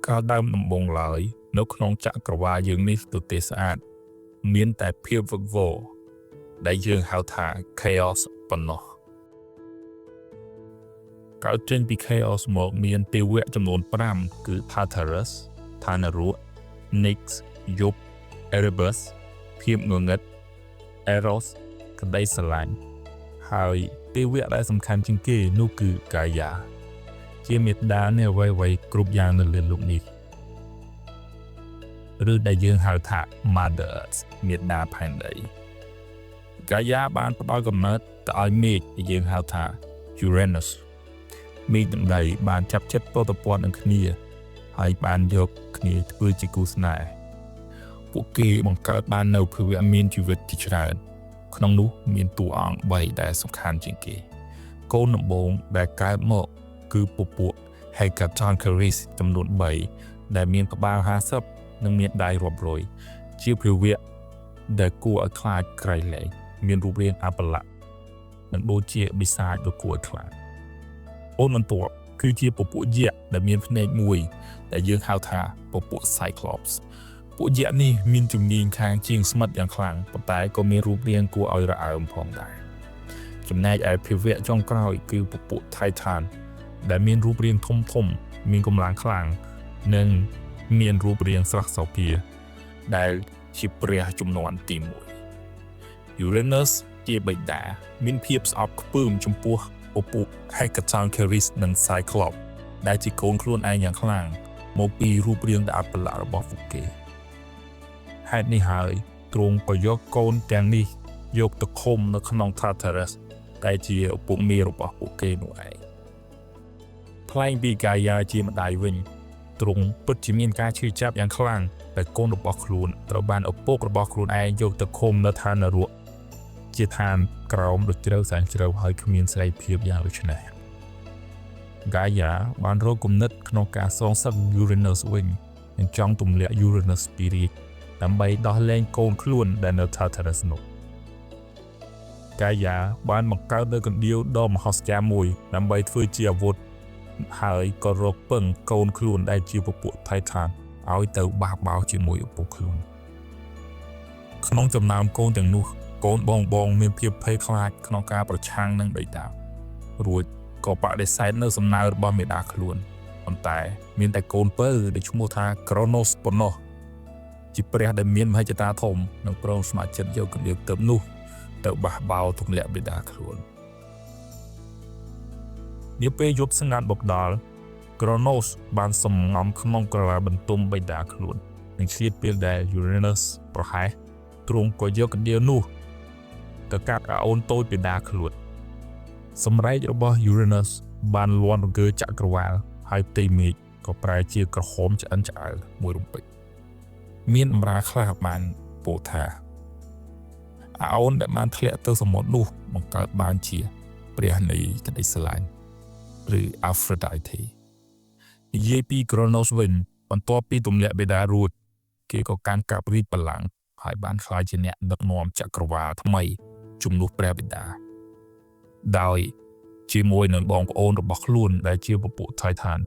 cao đam nằm bông lời nếu không chạm cả vài dương nít từ tế sát miễn tại phiêu vực vô đại dương hào thả chaos bằng nó cao trên bị chaos một miễn tiêu vẹn trong nôn pram cứ Tartarus, Thanaru, Nyx, Job, Erebus, phiêu ngờ ngất, Eros, cái đây sẽ lạnhហើយtiêu vẹn đã sầm khăn trên kia nụ cứ Gaiaជាមេដានៃអ្វីៗគ្រប់យ៉ាងនៅលើលោកនេះឬដែលយើងហៅថា Mothers មេដាផែនដី Gaia បានផ្ដល់កំណើតទៅឲ្យមេឃដែលយើងហៅថា Uranus មេឃទាំងដីបានចាប់ចិត្តពោតព័ទ្ធនឹងគ្នាហើយបានយកគ្នាធ្វើជាគូស្នេហ៍ពួកគេបង្កើតបាននៅភាវៈមានជីវិតជាច្រើនក្នុងនោះមានតួអង្គ3ដែលសំខាន់ជាងគេកូនដំបូងដែលកើតមកគឺពពួក Hecatoncheires ចំនួន3ដែលមានក្បាល50និងមានដៃរាប់រយជាភាវៈដែលគួរឲ្យខ្លាចក្រៃលែងមានរូបរាងអប្បល័ក្ខនិងដូចជាបិសាចដ៏គួរឲ្យខ្លាចអូនបន្ទាប់គឺជាពពួកយក្សដែលមានភ្នែកមួយដែលយើងហៅថាពពួក Cyclops ពួកយក្សនេះមានជំនាញខាងជាងស្មិតយ៉ាងខ្លាំងប៉ុន្តែក៏មានរូបរាងគួរឲ្យរអើមផងដែរចំណែកឯភាវៈចុងក្រោយគឺពពួក Titanដែលមានរូបរាងធំមានកម្លាំងខ្លាំងនិងមានរូបរាងស្រស់សោភាដែលជាព្រះជំនាន់ទី1 Uranus ជាបិតាមានភាពស្អប់ខ្ពើមចំពោះពពួក Hecatoncheires និង Cyclops ដែលជាកូនខ្លួនឯងយ៉ាងខ្លាំងមកពីរូបរាងដែលអប្បល័ក្ខរបស់ពួកគេហេតុនេះហើយទ្រង់ក៏យកកូនទាំងនេះយកទៅឃុំនៅក្នុង Tartarus ដែលជាឪពុកមេរបស់ពួកគេនោះឯងថ្លែងពី Gaia ជាម្ដាយវិញទ្រង់ពិតជាមានការឈឺចាប់យ៉ាងខ្លាំងតែកូនរបស់ខ្លួនត្រូវបានឪពុករបស់ខ្លួនឯងយកទៅឃុំនៅឋាននរកជាឋានក្រោមដ៏ជ្រៅសែនជ្រៅហើយគ្មានសេរីភាពយ៉ាងដូចនេះ Gaia បានរកគំនិតក្នុងការសងសឹក Uranus វិញនិងចង់ទម្លាក់ Uranus ពីរាជដើម្បីដោះលែងកូនខ្លួនដែលនៅ Tartarus នោះ Gaia បានបង្កើតនូវកណ្ដៀវដ៏មហោស្ចារ្យមួយដើម្បីធ្វើជាអាវុធហើយក៏រកពឹងកូនខ្លួនដែលជាពពួក Titan ឲ្យទៅបះបោរជាមួយឪពុកខ្លួនក្នុងចំណោមកូនទាំងនោះកូនបងមានភាពភ័យខ្លាចក្នុងការប្រឆាំងនឹងបិតារួចក៏បដិសេធនៅសំណើរបស់មេដាខ្លួនប៉ុន្តែមានតែកូនពៅដែលឈ្មោះថា Kronos ប៉ុណ្ណោះជាព្រះដែលមានមហិច្ឆតាធំនិងព្រមស្ម័គ្រចិត្តយកកណ្ដៀវទើបនោះទៅបះបោរទម្លាក់បិតាខ្លួននាពេលយប់ស្ងាត់មកដល់ Kronos បានសំងំក្នុងក្រឡាបន្ទំបិតាខ្លួននិងឆ្លៀតពេលដែល Uranus ប្រហែសទ្រង់ក៏យកកណ្ដៀវនោះទៅកាត់អូនតូចបិតាខ្លួនសម្រែករបស់ Uranus បានលាន់រង្គើចក្រវាឡហើយផ្ទៃមេឃក៏ប្រែជាក្រហមឆ្អិនឆ្អៅមួយរំពេចមានអំរាខ្លះបានពោលថាអូនដែលបានធ្លាក់ទៅសមុទ្រនោះបង្កើតបានជាព្រះនៃក្តីស្រឡាញ់ឬ Aphrodite និយាយពី Kronos វិញបន្ទាប់ពីទម្លាក់បិតារួចគេក៏កាន់កាប់រាជបល្ល័ង្កហើយបានក្លាយជាអ្នកដឹកនាំចក្រវាឡថ្មីជំនួសព្រះបិតាដោយជាមួយនឹងបងប្អូនរបស់ខ្លួនដែលជាពពួក Titan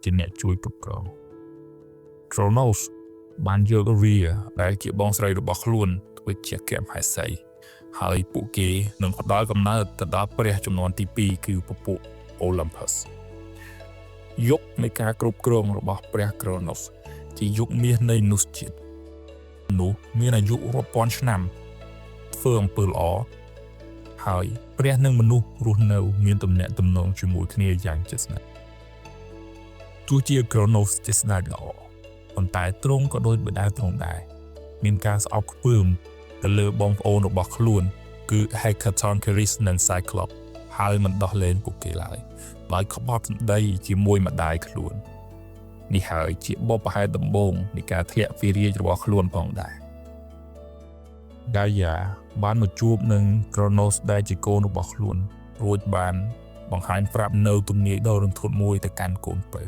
ជាអ្នកជួយគ្រប់គ្រង Kronos បានយក Rhea ដែលជាបងស្រីរបស់ខ្លួនធ្វើជាកែមហេសីហើយពួកគេនឹងផ្ដល់កំណើតទៅដល់ព្រះជំនាន់ទី2គឺពពួក Olympus យុគនៃការគ្រប់គ្រងរបស់ព្រះ Kronos ជាយុគមាសនៃមនុស្សជាតិនោះមានអាយុរាប់ពាន់ឆ្នាំធ្វើអំពើល្អហើយព្រះនិងមនុស្សរស់នៅមានទំនាក់ទំនងជាមួយគ្នាយ៉ាងជិតស្និទ្ធទោះជា Kronos ជាស្ដេចល្អប៉ុន្តែទ្រង់ក៏ដូចបិតាទ្រង់ដែរមានការស្អប់ខ្ពើមទៅលើបងប្អូនរបស់ខ្លួនគឺ Hecatoncheires និង Cyclops ហើយមិនដោះលែងពួកគេឡើយដោយក្បត់សម្ដីជាមួយម្ដាយខ្លួននេះហើយជាបបហេតុដំបូងនៃការធ្លាក់ពីរាជរបស់ខ្លួនផងដែរ Gaia បានមកជួបនឹង Kronos ដែលជាកូនរបស់ខ្លួនរួចបានបង្ហាញប្រាប់នៅទំនាយដ៏រន្ធត់មួយទៅកាន់កូនពៅ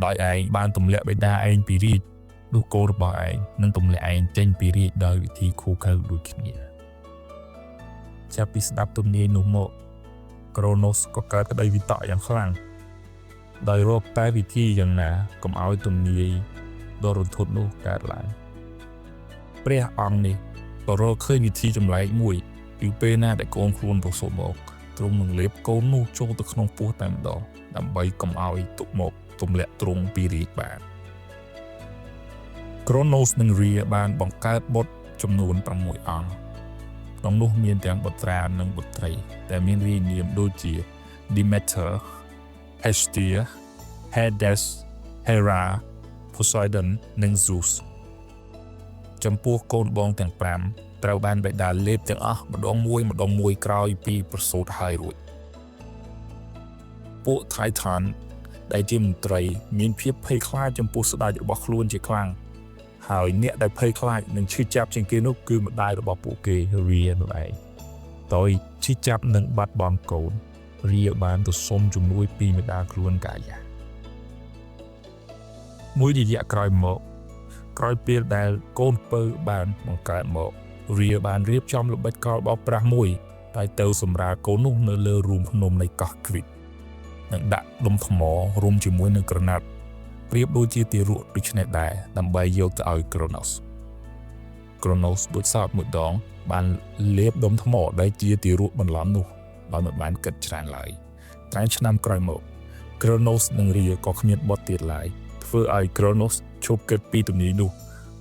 ដោយឯងបានទម្លាក់បិតាឯងពីរាជនោះកូនរបស់ឯងនឹងទម្លាក់ឯងចេញពីរាជដោយវិធីខុសខើដូចគ្នាចាប់ពីស្ដាប់ទំនាយនោះមក Kronos ក៏កើតក្តីវិតកយ៉ាងខ្លាំង ដោយរកតែវិធីយ៉ាងណាកុំឲ្យទំនាយដ៏រន្ធត់នោះកើតឡើងព្រះអង្គនេះក៏រកឃើញវិធីចម្លែកមួយពីពេលណាដែលកូនខ្លួនប្រសូតមកទ្រង់នឹងលេបកូននោះចូលទៅក្នុងពោះតែម្ដងដើម្បីកុំឲ្យទុកមកទម្លាក់ទ្រង់ពីរាជបានក្រូណូសនិងរីបានបង្កើតបុត្រចំនួន6អង្គក្នុងនោះមានទាំងបុត្រានិងបុត្រីដែលមានរាយនាមដូចជា Demeter, Hestia, Hades, Hera, Poseidon និង Zeus ចំពោះកូនបងទាំង5ត្រូវបានបិតាលេបទាំងអស់ម្ដងមួយក្រោយពីប្រសូតហើយរួចពួក Titan ដែលជាមន្ត្រីមានភាពភ័យខ្លាចចំពោះស្ដេចរបស់ខ្លួនជាខ្លាំងហើយអ្នកដែលភ័យខ្លាចនឹងឈឺចាប់ជាងគេនោះគឺម្ដាយរបស់ពួកគេ Rhea នោះឯងដោយឈឺចាប់នឹងបាត់បង់កូន Rhea បានទៅសុំជំនួយពីម្ដាយខ្លួនកាយាមួយរយៈក្រោយមកក្រោយពេលដែលកូនពៅបានបង្កើតមក Rhea បានរៀបចំល្បិចកលបោកប្រាស់មួយតែទៅសម្រាលកូននោះនៅលើរូងភ្នំនៃកោះ Crete និងដាក់ដុំថ្មរុំជាមួយនឹងក្រណាត់ប្រៀបដូចជាទារកដូច្នេះដែរដើម្បីយកទៅឲ្យ Kronos ដូចសោតមួយដងបានលេបដុំថ្មដែលជាទារកបន្លំនោះដោយមិនបានគិតច្រើនឡើយតែឆ្នាំក្រោយមក Kronos និង Rhea ក៏គ្មានបុត្រទៀតឡើយធ្វើឲ្យ Kronos ឈប់គិតពីទំនាយនោះ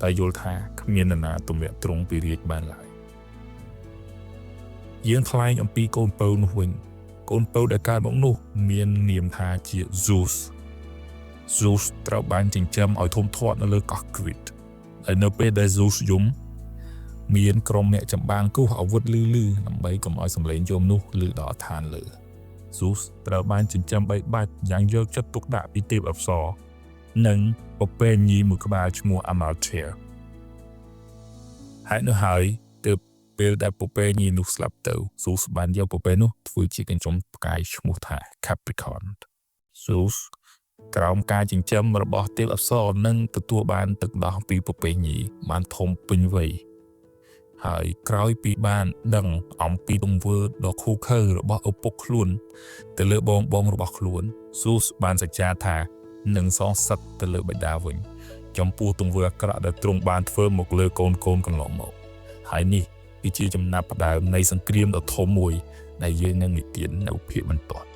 តែយល់ថាគ្មាននរណាទម្លាក់ទ្រង់ពីរាជបានឡើយយើងថ្លែងអំពីកូនពៅនោះវិញកូនពៅដែលកើតមកនោះមាននាមថាជា Zeus ត្រូវបានចិញ្ចឹមឲ្យធំធាត់នៅលើកោះ Crete ហើយនៅពេលដែល Zeus យំមានក្រុមអ្នកចម្បាំងគោះអាវុធលឺដើម្បីកុំឲ្យសម្លេងយំនោះលឺដល់ឋានលើ Zeus ត្រូវបានចិញ្ចឹមបីបាច់យ៉ាងយកចិត្តទុកដាក់ពីទេពអប្សរនិងពពែញីមួយក្បាលឈ្មោះ Amalthea ហើយនៅហើយទើបពេលដែលពពែញីនោះស្លាប់ទៅ Zeus បានយកពពែនោះធ្វើជាកញ្ចុំផ្កាយឈ្មោះថា Capricorn Zeus ក្រោមការចិញ្ចឹមរបស់ទេពអប្សរនិងទទួលបានទឹកដោះពីពពែញីបានធំពេញវ័យហើយក្រោយពីបានដឹងអំពីទង្វើដ៏ឃោរឃៅរបស់ឪពុកខ្លួនទៅលើបងរបស់ខ្លួន Zeus បានសច្ចាថានឹងសងសឹកទៅលើបិតាវិញចំពោះទង្វើអាក្រក់ដែលទ្រង់បានធ្វើមកលើកូនកន្លងមកហើយនេះគឺជាចំណាប់ផ្ដើមនៃសង្គ្រាមដ៏ធំមួយដែលយើងនឹងនិទាននៅភាគបន្ទាប់